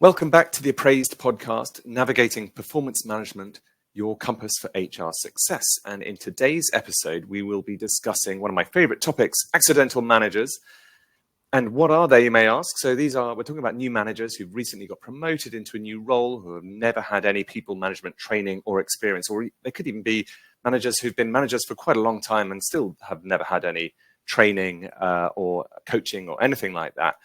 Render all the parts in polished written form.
Welcome back to the Appraisd podcast, Navigating Performance Management, your compass for HR success. And in today's episode, we will be discussing one of my favorite topics, accidental managers. And what are they, you may ask? So we're talking about new managers who've recently got promoted into a new role, who have never had any people management training or experience, or they could even be managers who've been managers for quite a long time and still have never had any training or coaching or anything like that.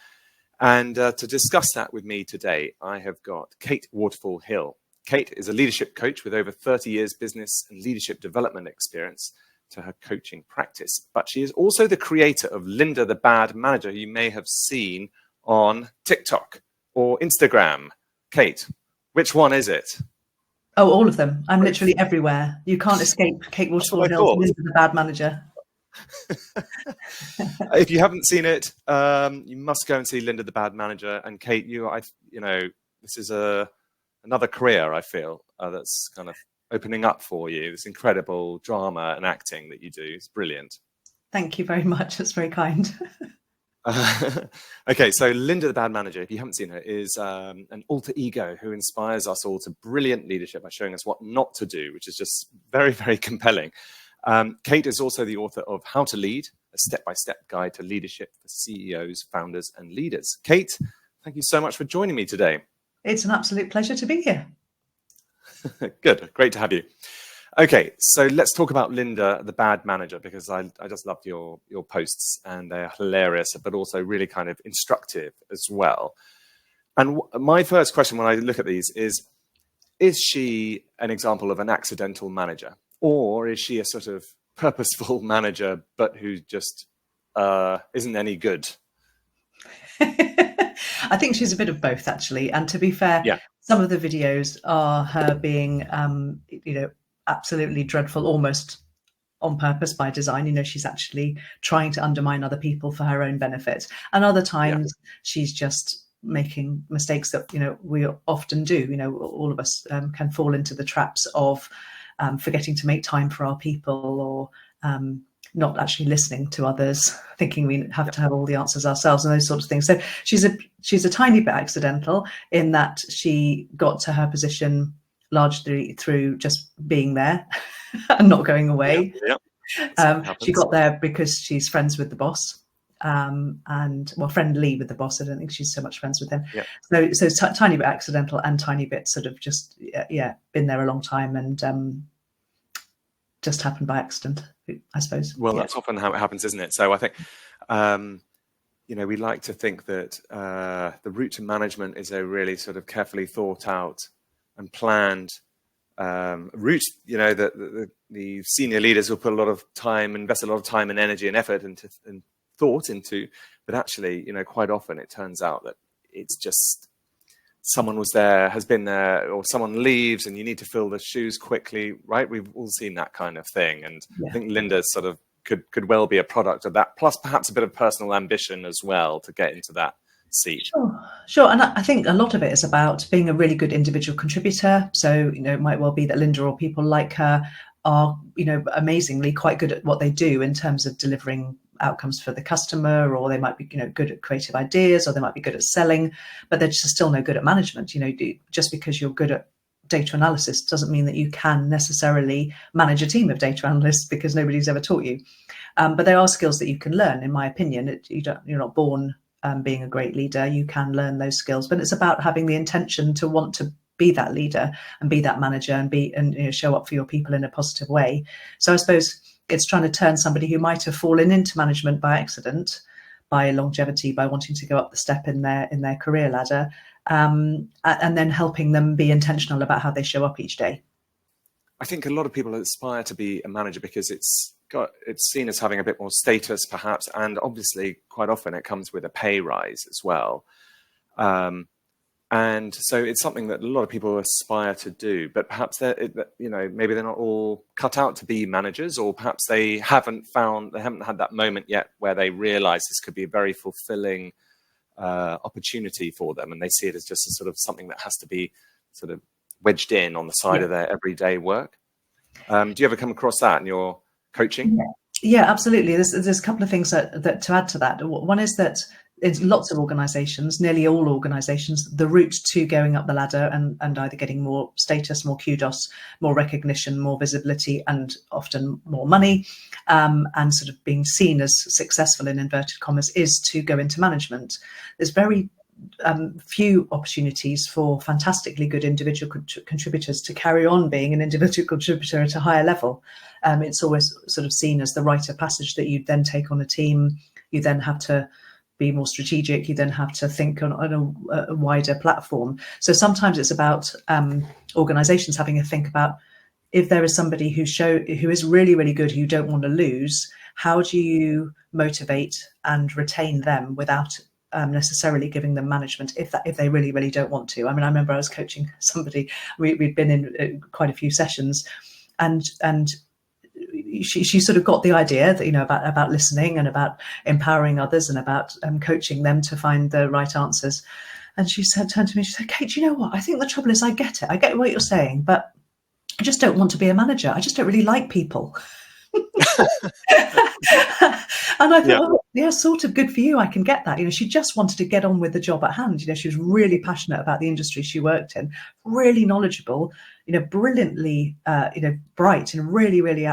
And to discuss that with me today, I have got Kate Waterfall Hill. Kate is a leadership coach with over 30 years business and leadership development experience to her coaching practice. But she is also the creator of Linda the Bad Manager, who you may have seen on TikTok or Instagram. Kate, which one is it? Oh, all of them. I'm literally everywhere. You can't escape Kate Waterfall Hill, Linda the Bad Manager. If you haven't seen it, you must go and see Linda the Bad Manager. And Kate, this is another career, I feel, that's kind of opening up for you. This incredible drama and acting that you do. It's brilliant. Thank you very much. That's very kind. Okay, so Linda the Bad Manager, if you haven't seen her, is an alter ego who inspires us all to brilliant leadership by showing us what not to do, which is just very, very compelling. Kate is also the author of How to Lead, a step-by-step guide to leadership for CEOs, founders, and leaders. Kate, thank you so much for joining me today. It's an absolute pleasure to be here. Good, great to have you. Okay, so let's talk about Linda, the Bad Manager, because I just loved your posts, and they're hilarious, but also really kind of instructive as well. And my first question when I look at these is she an example of an accidental manager? Or is she a sort of purposeful manager, but who just isn't any good? I think she's a bit of both, actually. And to be fair, some of the videos are her being, absolutely dreadful, almost on purpose by design. She's actually trying to undermine other people for her own benefit. And other times she's just making mistakes that, we often do. All of us can fall into the traps of forgetting to make time for our people, or not actually listening to others, thinking we have to have all the answers ourselves, and those sorts of things. So she's a tiny bit accidental in that she got to her position largely through just being there and not going away. She got there because she's friends with the boss, friendly with the boss. I don't think she's so much friends with him. So tiny bit accidental and tiny bit sort of just been there a long time and just happened by accident, I suppose. Well, that's often how it happens, isn't it? So I think we like to think that the route to management is a really sort of carefully thought out and planned route. That the senior leaders will put invest a lot of time and energy and effort and thought into, but actually, quite often it turns out that it's just someone has been there, or someone leaves and you need to fill the shoes quickly, right? We've all seen that kind of thing. And I think Linda sort of could well be a product of that, plus perhaps a bit of personal ambition as well to get into that seat. Sure. And I think a lot of it is about being a really good individual contributor. So, it might well be that Linda or people like her are, amazingly quite good at what they do in terms of delivering outcomes for the customer, or they might be good at creative ideas, or they might be good at selling, but they're just still no good at management. Just because you're good at data analysis doesn't mean that you can necessarily manage a team of data analysts, because nobody's ever taught you. But there are skills that you can learn, in my opinion. You're not born being a great leader. You can learn those skills, but it's about having the intention to want to be that leader and be that manager and show up for your people in a positive way. So I suppose it's trying to turn somebody who might have fallen into management by accident, by longevity, by wanting to go up the step in their career ladder, and then helping them be intentional about how they show up each day. I think a lot of people aspire to be a manager because it's seen as having a bit more status, perhaps, and obviously quite often it comes with a pay rise as well. And so it's something that a lot of people aspire to do, but perhaps maybe they're not all cut out to be managers, or perhaps they haven't had that moment yet where they realize this could be a very fulfilling opportunity for them, and they see it as just a sort of something that has to be sort of wedged in on the side of their everyday work. Do you ever come across that in your coaching? Yeah, absolutely. There's a couple of things that to add to that. One is that in lots of organizations, nearly all organizations, the route to going up the ladder and either getting more status, more kudos, more recognition, more visibility, and often more money, and sort of being seen as successful in inverted commas, is to go into management. There's very few opportunities for fantastically good individual contributors to carry on being an individual contributor at a higher level. It's always sort of seen as the rite of passage that you then take on a team. You then have to be more strategic. You then have to think on a wider platform. So sometimes it's about organizations having a think about, if there is somebody who is really, really good, who you don't want to lose, how do you motivate and retain them without necessarily giving them management if they really, really don't want to? I mean, I remember I was coaching somebody, we'd been in quite a few sessions, and she sort of got the idea that, about listening and about empowering others and about coaching them to find the right answers. And she turned to me, she said, "Kate, you know what? I think the trouble is I get it. I get what you're saying, but I just don't want to be a manager. I just don't really like people." And I thought, yeah, sort of good for you. I can get that. She just wanted to get on with the job at hand. She was really passionate about the industry she worked in, really knowledgeable, brilliantly, bright and really, really,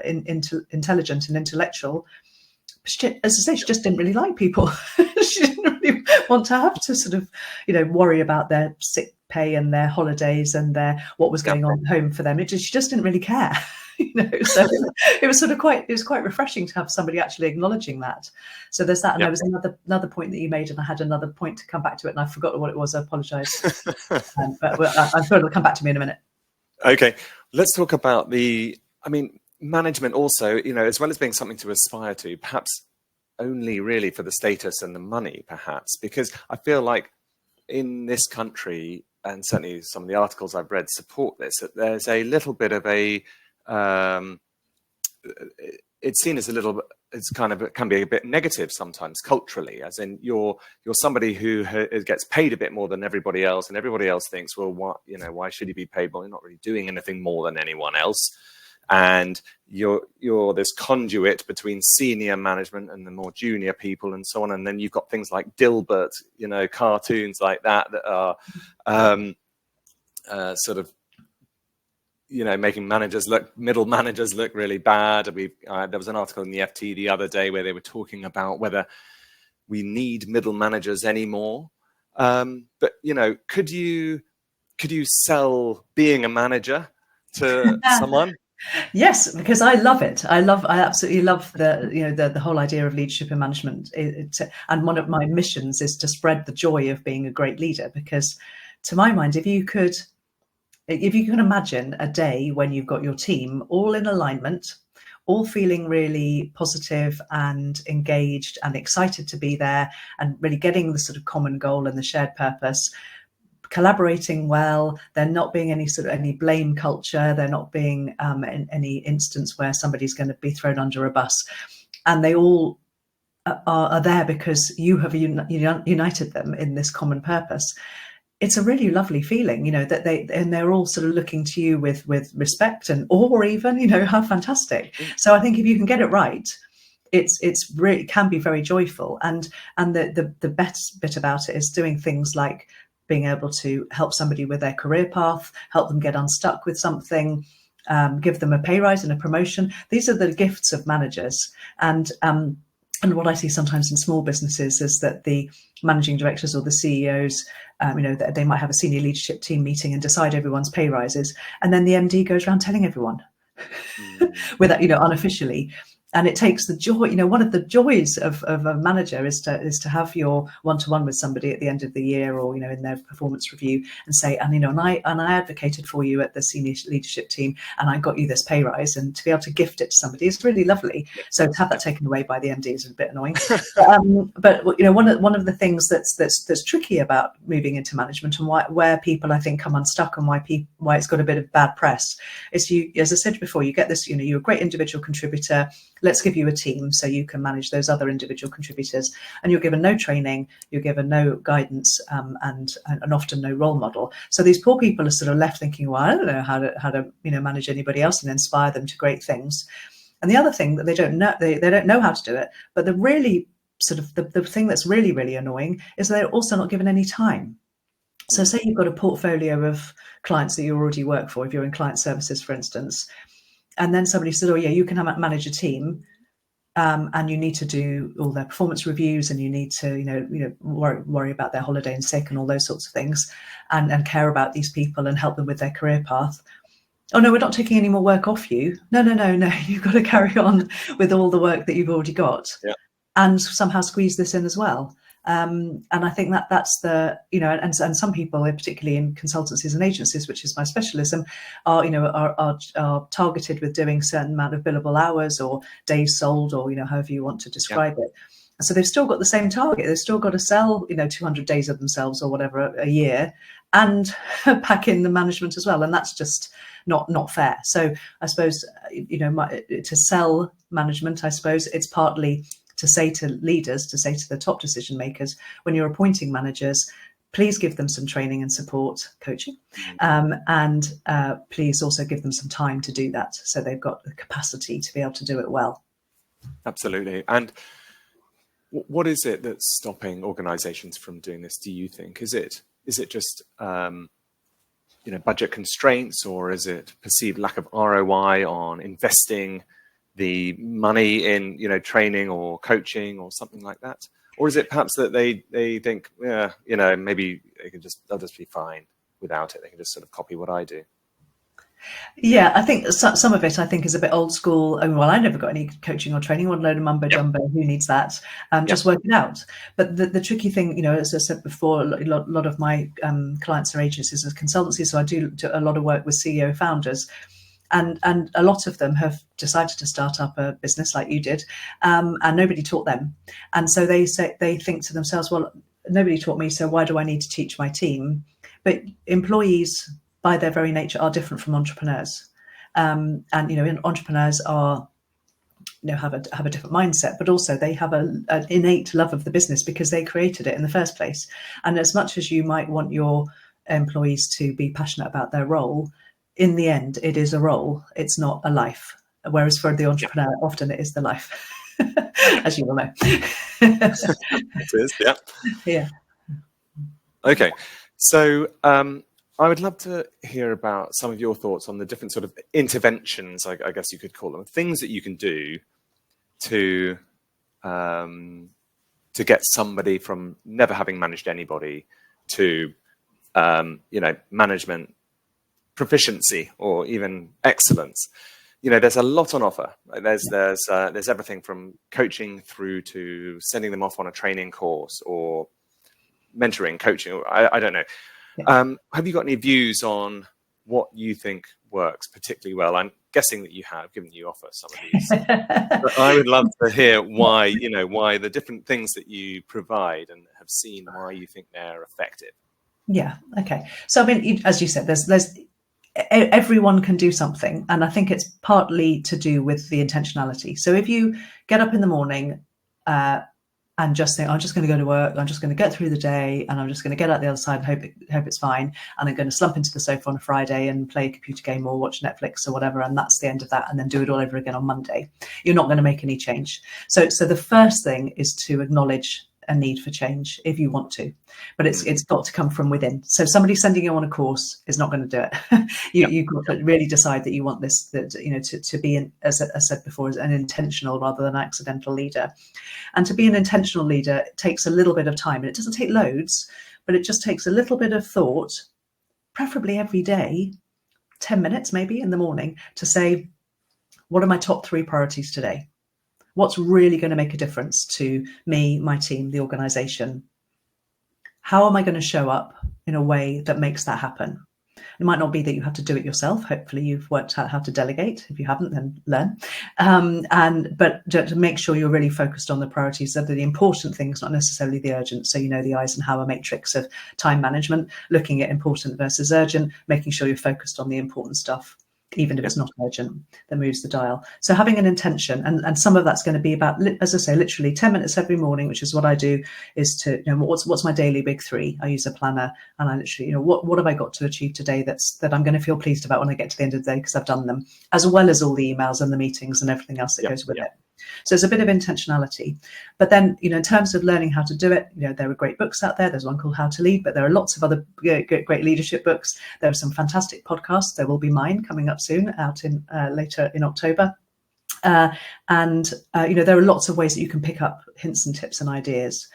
intelligent and intellectual. She, as I say, she just didn't really like people. She didn't really want to have to sort of, worry about their sick pay and their holidays and what was going on at home for them. She just didn't really care. So it was quite refreshing to have somebody actually acknowledging that. So there's that. And there was another point that you made, and I had another point to come back to it, and I forgot what it was. I apologize. But I'm sure it'll come back to me in a minute. Okay, let's talk about management also, as well as being something to aspire to, perhaps only really for the status and the money, perhaps, because I feel like in this country, and certainly some of the articles I've read support this, that there's a little bit of a it's seen as it can be a bit negative sometimes culturally, as in you're somebody who gets paid a bit more than everybody else, and everybody else thinks, well, why should you be paid? Well, you're not really doing anything more than anyone else, and you're this conduit between senior management and the more junior people and so on. And then you've got things like Dilbert, cartoons like that are sort of making middle managers look really bad. There was an article in the FT the other day where they were talking about whether we need middle managers anymore. But could you sell being a manager to someone? Yes, because I love it. I absolutely love the whole idea of leadership and management. And one of my missions is to spread the joy of being a great leader, because to my mind, if you can imagine a day when you've got your team all in alignment, all feeling really positive and engaged and excited to be there, and really getting the sort of common goal and the shared purpose, collaborating well, there not being any blame culture, there not being any instance where somebody's going to be thrown under a bus, and they all are there because you have united them in this common purpose. It's a really lovely feeling, that they're all sort of looking to you with respect and awe, even, how fantastic. So I think if you can get it right, it's really can be very joyful. And the best bit about it is doing things like being able to help somebody with their career path, help them get unstuck with something, give them a pay rise and a promotion. These are the gifts of managers. And what I see sometimes in small businesses is that the managing directors or the CEOs, they might have a senior leadership team meeting and decide everyone's pay rises, and then the MD goes around telling everyone without, unofficially. And it takes the joy, one of the joys of a manager is to have your one-to-one with somebody at the end of the year, or, in their performance review, and say, and I advocated for you at the senior leadership team, and I got you this pay rise, and to be able to gift it to somebody is really lovely. So to have that taken away by the MD is a bit annoying. But one of the things that's tricky about moving into management, and where people, I think, come unstuck, and why it's got a bit of bad press, is as I said before, you get this, you're a great individual contributor. Let's give you a team so you can manage those other individual contributors, and you're given no training, you're given no guidance, and often no role model. So these poor people are sort of left thinking, well, I don't know how to manage anybody else and inspire them to great things. And the other thing that they don't know how to do it, but the really sort of the thing that's really, really annoying is they're also not given any time. So say you've got a portfolio of clients that you already work for, if you're in client services, for instance, and then somebody said, oh yeah, you can manage a team, and you need to do all their performance reviews, and you need to, worry about their holiday and sick and all those sorts of things, and care about these people and help them with their career path. Oh no, we're not taking any more work off you. No, you've got to carry on with all the work that you've already got, and somehow squeeze this in as well. And I think that's the, and some people, particularly in consultancies and agencies, which is my specialism, are targeted with doing certain amount of billable hours or days sold, or however you want to describe it. So they've still got the same target. They've still got to sell 200 days of themselves or whatever a year, and pack in the management as well. And that's just not fair. So I suppose to sell management, I suppose it's partly to say to leaders, to say to the top decision makers, when you're appointing managers, please give them some training and support, coaching, and please also give them some time to do that, so they've got the capacity to be able to do it well. Absolutely. And what is it that's stopping organizations from doing this, do you think? Is it just budget constraints, or is it perceived lack of ROI on investing the money in training or coaching or something like that? Or is it perhaps that they think, maybe they'll just be fine without it, they can just sort of copy what I do? Yeah, I think some of it, I think, is a bit old school. I never got any coaching or training. What a load of mumbo jumbo. Who needs that? Just work it out. But the tricky thing, as I said before, a lot of my clients are agencies and consultancies, so I do a lot of work with CEO founders. And a lot of them have decided to start up a business like you did, and nobody taught them. And so they think to themselves, well, nobody taught me, so why do I need to teach my team? But employees, by their very nature, are different from entrepreneurs. And entrepreneurs are have a different mindset, but also they have an innate love of the business because they created it in the first place. And as much as you might want your employees to be passionate about their role, in the end, it is a role. It's not a life. Whereas for the entrepreneur, often it is the life, as you will know. It is, yeah. Yeah. Okay, so I would love to hear about some of your thoughts on the different sort of interventions, I guess you could call them, things that you can do to get somebody from never having managed anybody to management proficiency or even excellence. There's a lot on offer. There's everything from coaching through to sending them off on a training course or mentoring, coaching. I don't know. Have you got any views on what you think works particularly well? I'm guessing that you have, given you offer some of these. But I would love to hear why the different things that you provide and have seen, why you think they're effective. Yeah. Okay. So as you said, there's everyone can do something, and I think it's partly to do with the intentionality. So if you get up in the morning and just think, I'm just going to go to work, I'm just going to get through the day, and I'm just going to get out the other side and hope it's fine, and I'm going to slump into the sofa on a Friday and play a computer game or watch Netflix or whatever, and that's the end of that, and then do it all over again on Monday, you're not going to make any change. So the first thing is to acknowledge a need for change if you want to, but it's got to come from within. So somebody sending you on a course is not going to do it. You've got to really decide that you want this, to be, as I said before, as an intentional rather than accidental leader. And to be an intentional leader, it takes a little bit of time, and it doesn't take loads, but it just takes a little bit of thought, preferably every day, 10 minutes maybe in the morning, to say, what are my top 3 priorities today? What's really going to make a difference to me, my team, the organization? How am I going to show up in a way that makes that happen? It might not be that you have to do it yourself. Hopefully you've worked out how to delegate. If you haven't, then learn. But to make sure you're really focused on the priorities of the important things, not necessarily the urgent. So, the Eisenhower matrix of time management, looking at important versus urgent, making sure you're focused on the important stuff, even if it's not urgent, that moves the dial. So having an intention, and some of that's going to be about, as I say, literally 10 minutes every morning, which is what I do, is to, what's my daily big 3? I use a planner, and I literally, what have I got to achieve today that I'm going to feel pleased about when I get to the end of the day because I've done them, as well as all the emails and the meetings and everything else that goes with it. So it's a bit of intentionality. But then, in terms of learning how to do it, there are great books out there. There's one called How to Lead, but there are lots of other great leadership books. There are some fantastic podcasts. There will be mine coming up soon, out in later in October. There are lots of ways that you can pick up hints and tips and ideas.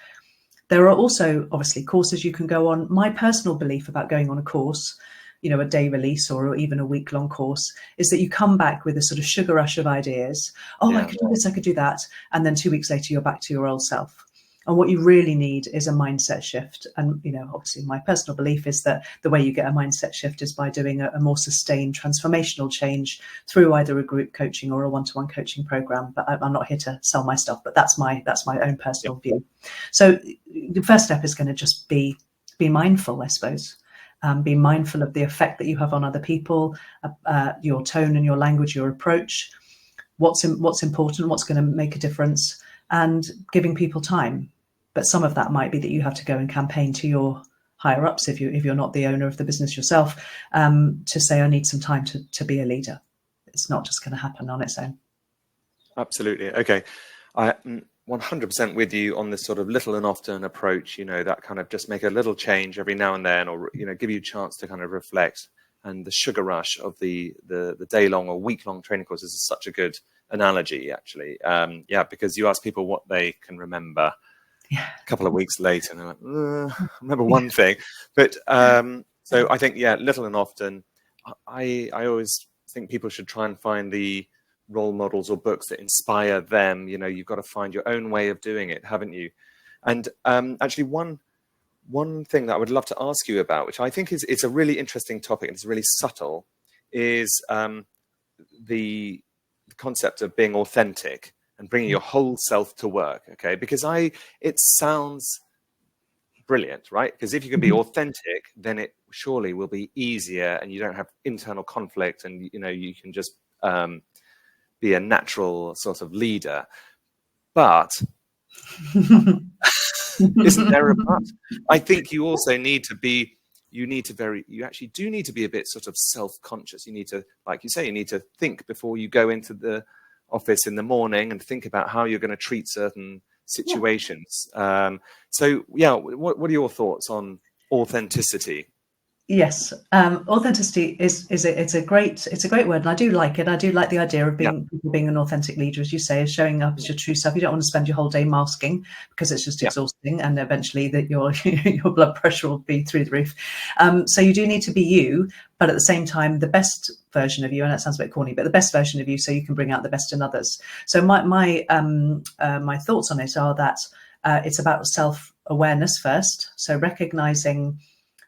There are also obviously courses you can go on. My personal belief about going on a course, a day release or even a week-long course, is that you come back with a sort of sugar rush of ideas. Oh, I could do this, I could do that. And then 2 weeks later, you're back to your old self. And what you really need is a mindset shift. And, obviously my personal belief is that the way you get a mindset shift is by doing a more sustained transformational change through either a group coaching or a one-to-one coaching program. But I'm not here to sell my stuff, but that's my own personal view. So the first step is going to just be mindful, I suppose. Be mindful of the effect that you have on other people, your tone and your language, your approach, what's important, what's going to make a difference, and giving people time. But some of that might be that you have to go and campaign to your higher ups, if you're not the owner of the business yourself, to say, I need some time to be a leader. It's not just going to happen on its own. Absolutely. Okay. I'm 100% with you on this sort of little and often approach, that kind of just make a little change every now and then, or, give you a chance to kind of reflect. And the sugar rush of the day-long or week-long training courses is such a good analogy, actually. Because you ask people what they can remember a couple of weeks later, and they're like, I remember one thing. But so I think, little and often, I always think people should try and find the role models or books that inspire them. You've got to find your own way of doing it, haven't you? And actually, one thing that I would love to ask you about, which I think it's a really interesting topic and it's really subtle, is the concept of being authentic and bringing your whole self to work. Okay, because it sounds brilliant, right? Because if you can be authentic, then it surely will be easier, and you don't have internal conflict, and you can just be a natural sort of leader. But isn't there a but? I think you also need to be, you actually do need to be a bit sort of self-conscious. You need to, like you say, you need to think before you go into the office in the morning and think about how you're going to treat certain situations. What are your thoughts on authenticity? Yes, authenticity is a great word, and I do like it. I do like the idea of being an authentic leader, as you say, is showing up as your true self. You don't want to spend your whole day masking, because it's just exhausting, and eventually that your blood pressure will be through the roof. So you do need to be you, but at the same time, the best version of you, and that sounds a bit corny, but the best version of you, so you can bring out the best in others. So my thoughts on it are that it's about self-awareness first. So recognizing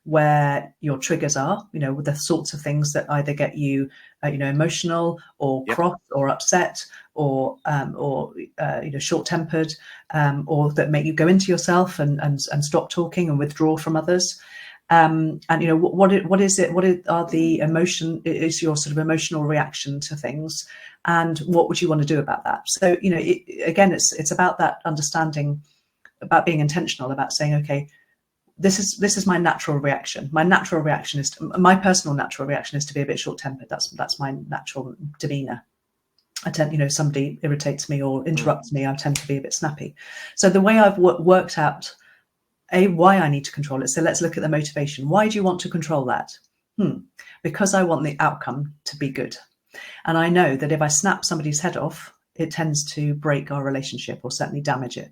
where your triggers are, with the sorts of things that either get you, emotional or cross or upset or short-tempered, or that make you go into yourself and stop talking and withdraw from others. What are the emotion is your sort of emotional reaction to things, and what would you want to do about that? So, again, it's about that understanding, about being intentional, about saying, okay, this is my natural reaction. My personal natural reaction is to be a bit short-tempered. That's my natural demeanor. I tend, somebody irritates me or interrupts me, I tend to be a bit snappy. So the way I've worked out why I need to control it. So let's look at the motivation. Why do you want to control that? Because I want the outcome to be good. And I know that if I snap somebody's head off, it tends to break our relationship or certainly damage it.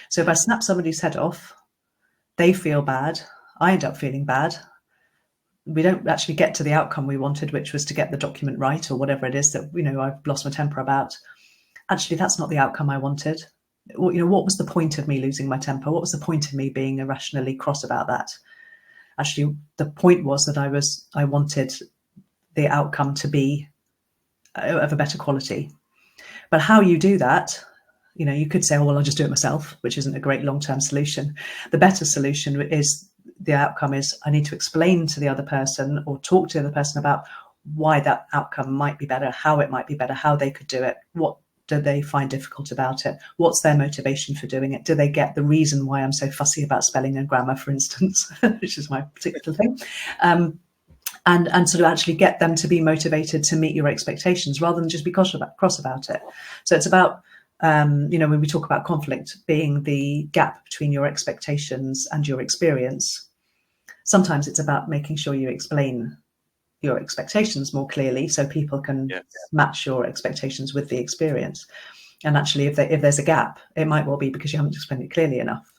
So if I snap somebody's head off, they feel bad, I end up feeling bad. We don't actually get to the outcome we wanted, which was to get the document right, or whatever it is that, I've lost my temper about. Actually, that's not the outcome I wanted. What was the point of me losing my temper? What was the point of me being irrationally cross about that? Actually, the point was that I wanted the outcome to be of a better quality. But how you do that, you could say, oh, well, I'll just do it myself, which isn't a great long-term solution. The better solution is, the outcome is, I need to explain to the other person or talk to the other person about why that outcome might be better, how it might be better, how they could do it, what do they find difficult about it, what's their motivation for doing it, do they get the reason why I'm so fussy about spelling and grammar, for instance, which is my particular thing. And sort of actually get them to be motivated to meet your expectations rather than just be cross about it. So it's about when we talk about conflict being the gap between your expectations and your experience, sometimes it's about making sure you explain your expectations more clearly so people can match your expectations with the experience. And actually, if there's a gap, it might well be because you haven't explained it clearly enough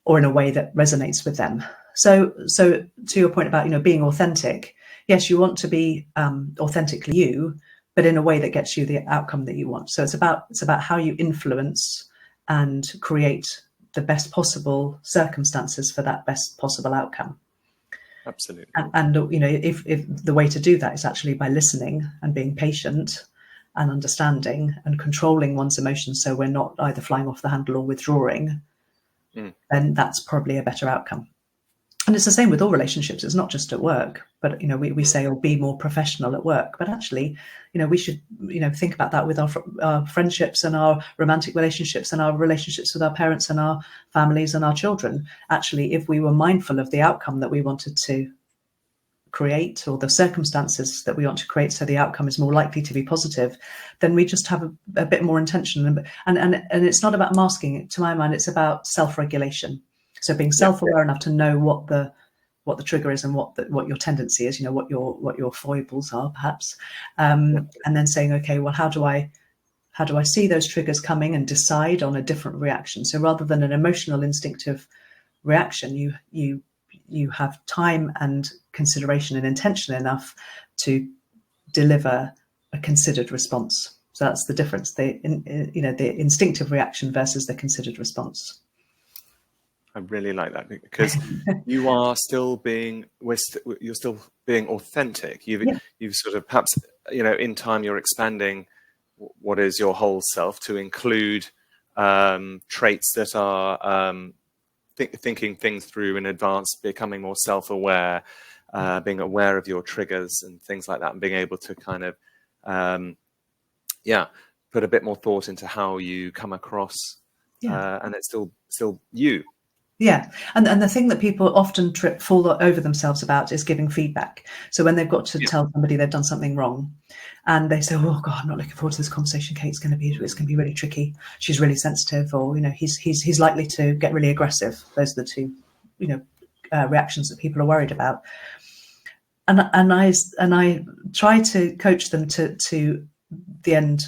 or in a way that resonates with them. So to your point about, being authentic, yes, you want to be authentically you, but in a way that gets you the outcome that you want. So it's about how you influence and create the best possible circumstances for that best possible outcome. Absolutely. And if the way to do that is actually by listening and being patient and understanding and controlling one's emotions, so we're not either flying off the handle or withdrawing, then that's probably a better outcome. And it's the same with all relationships. It's not just at work, but we say, oh, be more professional at work, but actually, we should think about that with our friendships and our romantic relationships and our relationships with our parents and our families and our children. Actually, if we were mindful of the outcome that we wanted to create or the circumstances that we want to create so the outcome is more likely to be positive, then we just have a bit more intention. And it's not about masking it. To my mind, it's about self-regulation. So being self-aware enough to know what the trigger is and what your tendency is, what your foibles are, perhaps, and then saying, okay, well, how do I see those triggers coming and decide on a different reaction? So rather than an emotional, instinctive reaction, you have time and consideration and intention enough to deliver a considered response. So that's the difference: the instinctive reaction versus the considered response. I really like that, because you are still being authentic. You've sort of perhaps, in time you're expanding what is your whole self to include traits that are thinking things through in advance, becoming more self-aware, being aware of your triggers and things like that, and being able to kind of, put a bit more thought into how you come across, and it's still you. Yeah, and the thing that people often fall over themselves about is giving feedback. So when they've got to tell somebody they've done something wrong, and they say, "Oh God, I'm not looking forward to this conversation. Kate's it's going to be really tricky. She's really sensitive," or he's likely to get really aggressive. Those are the two, reactions that people are worried about. And I try to coach them to the end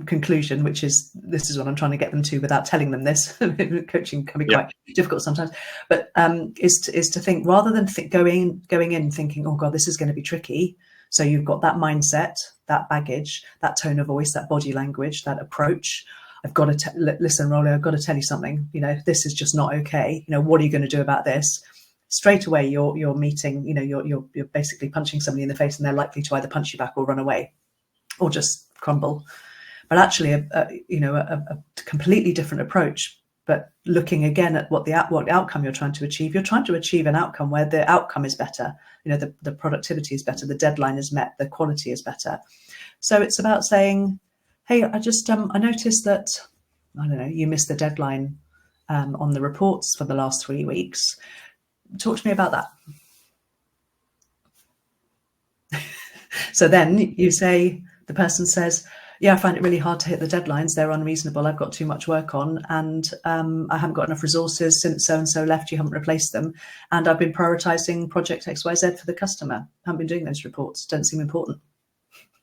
conclusion, which is, this is what I'm trying to get them to without telling them this. Coaching can be quite difficult sometimes, but is to think, rather than going in thinking, oh God, this is going to be tricky. So you've got that mindset, that baggage, that tone of voice, that body language, that approach. I've got to listen, Roly, I've got to tell you something. This is just not okay. What are you going to do about this? Straight away, you're meeting. You're basically punching somebody in the face, and they're likely to either punch you back or run away, or just crumble. But actually, a completely different approach, but looking again at what outcome you're trying to achieve. You're trying to achieve an outcome where the outcome is better. The productivity is better, the deadline is met, the quality is better. So it's about saying, hey, I just I noticed that, I don't know, you missed the deadline on the reports for the last 3 weeks. Talk to me about that. So then the person says, yeah, I find it really hard to hit the deadlines. They're unreasonable. I've got too much work on, and I haven't got enough resources since so-and-so left. You haven't replaced them. And I've been prioritizing project XYZ for the customer. I haven't been doing those reports. Don't seem important.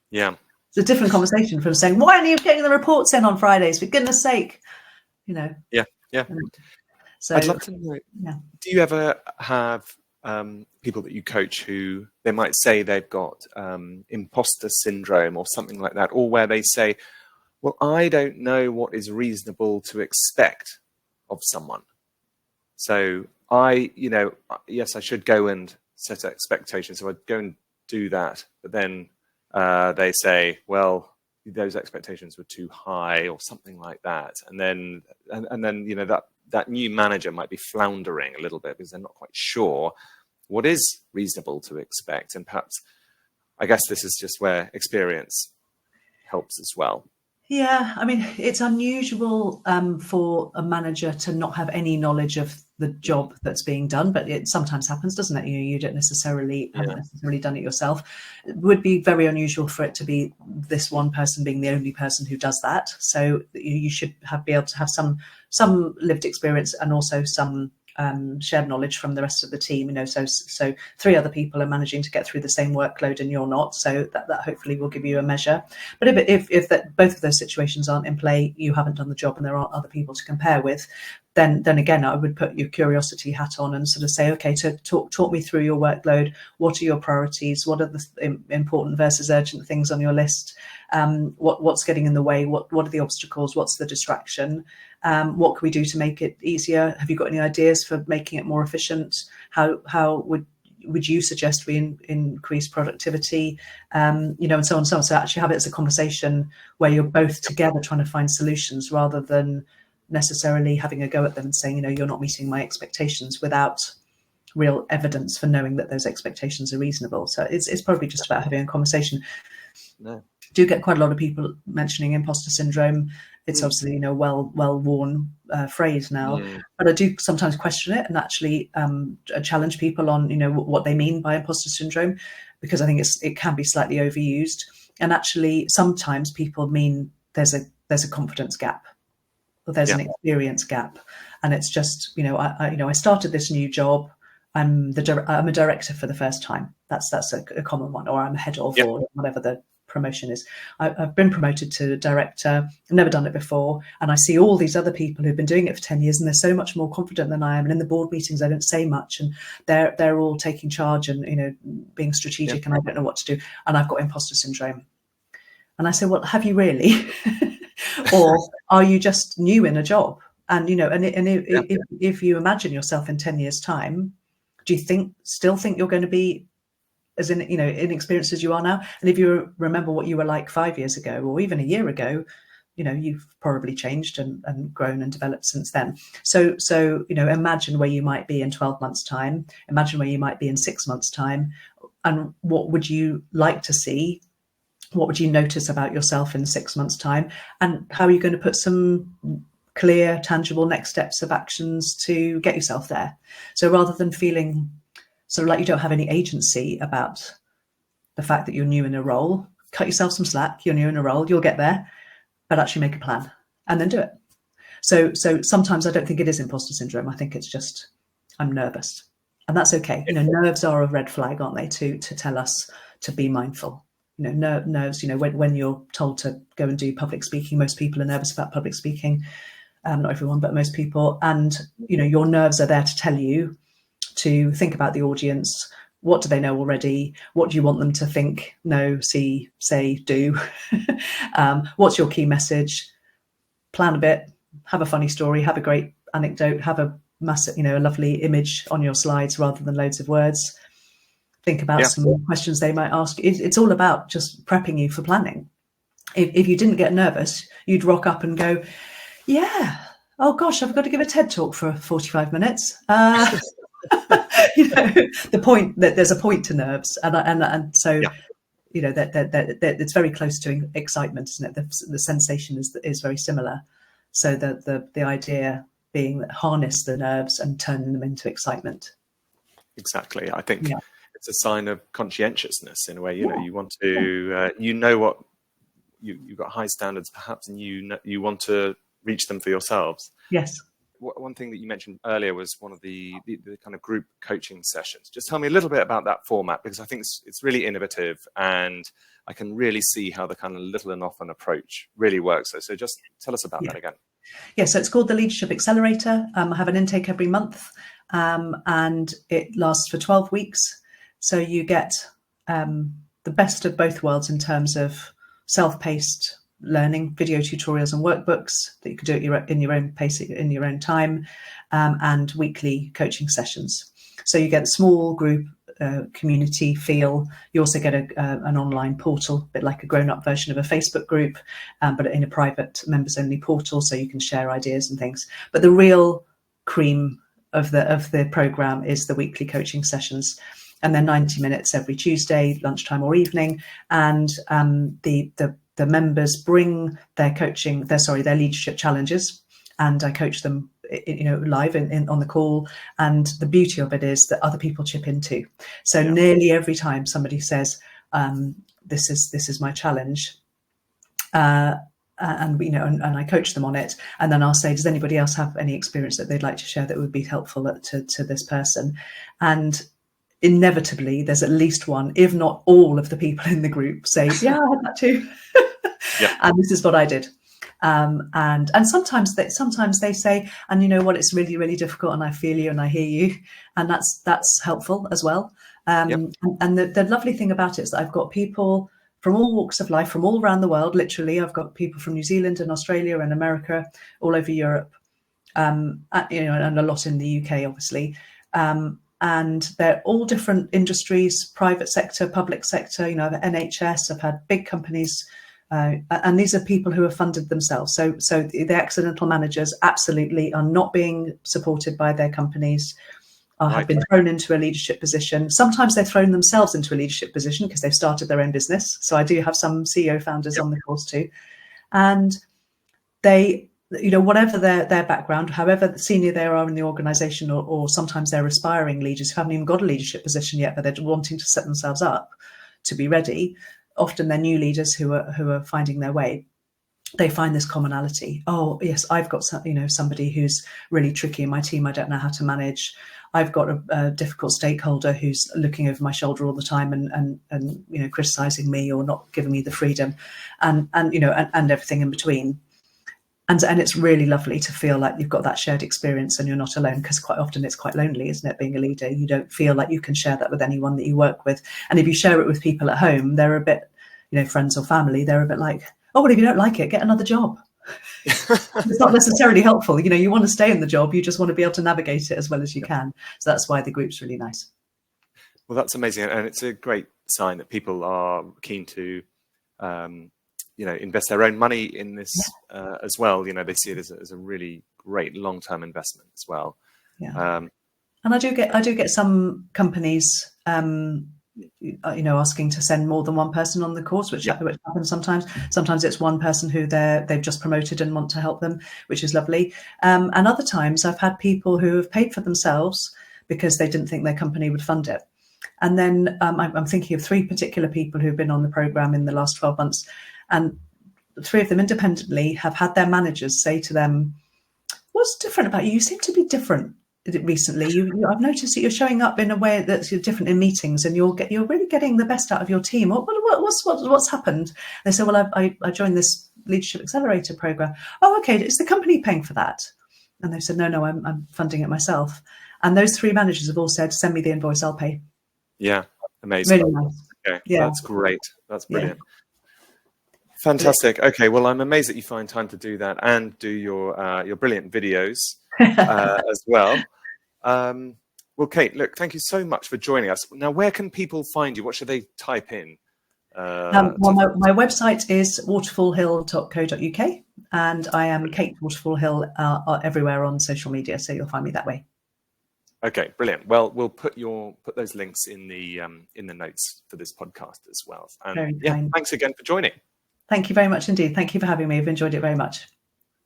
Yeah. It's a different conversation from saying, why are you getting the reports in on Fridays? For goodness sake. Yeah. So I'd love to know, do you ever have people that you coach who they might say they've got imposter syndrome or something like that, or where they say, well, I don't know what is reasonable to expect of someone. So yes, I should go and set expectations. So I'd go and do that. But then they say, well, those expectations were too high or something like that. And then that new manager might be floundering a little bit because they're not quite sure what is reasonable to expect. And perhaps, I guess this is just where experience helps as well. Yeah, I mean, it's unusual for a manager to not have any knowledge of the job that's being done, but it sometimes happens, doesn't it? You don't necessarily haven't necessarily done it yourself. It would be very unusual for it to be this one person being the only person who does that. So you should be able to have some lived experience and also some shared knowledge from the rest of the team. So 3 other people are managing to get through the same workload and you're not. So that hopefully will give you a measure. But if both of those situations aren't in play, you haven't done the job and there aren't other people to compare with, then again, I would put your curiosity hat on and sort of say, okay, so talk me through your workload. What are your priorities? What are the important versus urgent things on your list? What's getting in the way? What are the obstacles? What's the distraction? What can we do to make it easier? Have you got any ideas for making it more efficient? How would you suggest we increase productivity? And so on and so on. So actually have it as a conversation where you're both together trying to find solutions rather than necessarily having a go at them and saying, you're not meeting my expectations without real evidence for knowing that those expectations are reasonable. So it's probably just about having a conversation. No. Do get quite a lot of people mentioning imposter syndrome. It's obviously well-worn phrase now, but I do sometimes question it and actually challenge people on what they mean by imposter syndrome, because I think it can be slightly overused. And actually, sometimes people mean there's a confidence gap or there's an experience gap, and it's just I started this new job. I'm a director for the first time. That's a common one, or I'm a head of or whatever the promotion is. I've been promoted to director. I've never done it before, and I see all these other people who've been doing it for 10 years and they're so much more confident than I am, and in the board meetings I don't say much and they're all taking charge and being strategic and I don't know what to do, and I've got imposter syndrome. And I say, well, have you really? Or are you just new in a job? And if you imagine yourself in 10 years time, do you still think you're going to be as inexperienced as you are now? And if you remember what you were like 5 years ago or even a year ago, you've probably changed and grown and developed since then. So imagine where you might be in 12 months time, imagine where you might be in 6 months time, and what would you like to see? What would you notice about yourself in 6 months time? And how are you going to put some clear, tangible next steps of actions to get yourself there? So rather than feeling sort of like you don't have any agency about the fact that you're new in a role, cut yourself some slack. You're new in a role, you'll get there, but actually make a plan and then do it. So sometimes I don't think it is imposter syndrome. I think it's just I'm nervous, and that's okay. Nerves are a red flag, aren't they? To tell us to be mindful. Nerves. When you're told to go and do public speaking, most people are nervous about public speaking. Not everyone, but most people. And your nerves are there to tell you to think about the audience. What do they know already? What do you want them to think, know, see, say, do? What's your key message? Plan a bit, have a funny story, have a great anecdote, have a massive, a lovely image on your slides rather than loads of words. Think about some questions they might ask. It's all about just prepping you for planning. If you didn't get nervous, you'd rock up and go, oh gosh, I've got to give a TED talk for 45 minutes. The point that there's a point to nerves, and so that it's very close to excitement, isn't it? The sensation is very similar. So the idea being that harness the nerves and turn them into excitement. Exactly. I think it's a sign of conscientiousness in a way. You want to what you've got high standards perhaps, and you want to reach them for yourselves. Yes. One thing that you mentioned earlier was one of the kind of group coaching sessions. Just tell me a little bit about that format, because I think it's really innovative, and I can really see how the kind of little and often approach really works. So just tell us about that again. Yeah, so it's called the Leadership Accelerator. I have an intake every month, and it lasts for 12 weeks. So you get the best of both worlds in terms of self-paced learning, video tutorials and workbooks that you can do in your own pace, in your own time, and weekly coaching sessions. So you get a small group community feel. You also get an online portal, a bit like a grown-up version of a Facebook group, but in a private members-only portal, so you can share ideas and things. But the real cream of the program is the weekly coaching sessions, and they're 90 minutes every Tuesday, lunchtime or evening, and the members bring their leadership challenges, and I coach them live on the call. And the beauty of it is that other people chip in too. So Yeah. nearly every time somebody says, this is my challenge, and I coach them on it, and then I'll say, does anybody else have any experience that they'd like to share that would be helpful to this person? And inevitably there's at least one, if not all of the people in the group say, yeah, I had that too. Yeah. And this is what I did. And sometimes they say, and you know what, it's really, really difficult, and I feel you and I hear you, and that's helpful as well. And the lovely thing about it is that I've got people from all walks of life, from all around the world. Literally, I've got people from New Zealand and Australia and America, all over Europe, and a lot in the UK, obviously. And they're all different industries: private sector, public sector. The NHS. I've had big companies. And these are people who have funded themselves. So the accidental managers absolutely are not being supported by their companies, have been thrown into a leadership position. Sometimes they've thrown themselves into a leadership position because they've started their own business. So I do have some CEO founders on the course too. And they, whatever their background, however senior they are in the organization, or sometimes they're aspiring leaders who haven't even got a leadership position yet, but they're wanting to set themselves up to be ready. Often they're new leaders who are finding their way. They find this commonality. Oh yes, I've got somebody who's really tricky in my team. I don't know how to manage. I've got a difficult stakeholder who's looking over my shoulder all the time and criticizing me or not giving me the freedom, and everything in between. And it's really lovely to feel like you've got that shared experience and you're not alone, because quite often it's quite lonely, isn't it, being a leader? You don't feel like you can share that with anyone that you work with. And if you share it with people at home, they're a bit, friends or family, they're a bit like, oh, well, if you don't like it, get another job. It's not necessarily helpful. You want to stay in the job. You just want to be able to navigate it as well as you can. So that's why the group's really nice. Well, that's amazing. And it's a great sign that people are keen to invest their own money in this as well. They see it as a really great long-term investment as well. Yeah. And I do get some companies, asking to send more than one person on the course, which happens sometimes. Sometimes it's one person who they've just promoted and want to help them, which is lovely. And other times I've had people who have paid for themselves because they didn't think their company would fund it. And then I'm thinking of 3 particular people who've been on the program in the last 12 months. And 3 of them independently have had their managers say to them, what's different about you? You seem to be different recently. I've noticed that you're showing up in a way that's different in meetings, and you're really getting the best out of your team. What's happened? They say, well, I joined this Leadership Accelerator program. Oh, okay. Is the company paying for that? And they said, no, I'm funding it myself. And those 3 managers have all said, send me the invoice, I'll pay. Yeah, amazing. Really nice. Okay, yeah, that's great. That's brilliant. Fantastic. Okay, well, I'm amazed that you find time to do that and do your brilliant videos as well. Well, Kate, look, thank you so much for joining us. Now, where can people find you? What should they type in? Well, my website is waterfallhill.co.uk, and I am Kate Waterfall Hill everywhere on social media, so you'll find me that way. Okay, brilliant. Well, we'll put those links in the notes for this podcast as well. And very kind. Thanks again for joining. Thank you very much indeed. Thank you for having me. I've enjoyed it very much.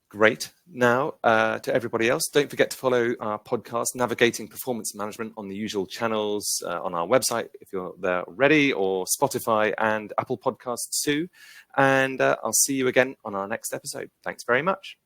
Great. Now, to everybody else, don't forget to follow our podcast, Navigating Performance Management, on the usual channels on our website, if you're there already, or Spotify and Apple Podcasts too. And I'll see you again on our next episode. Thanks very much.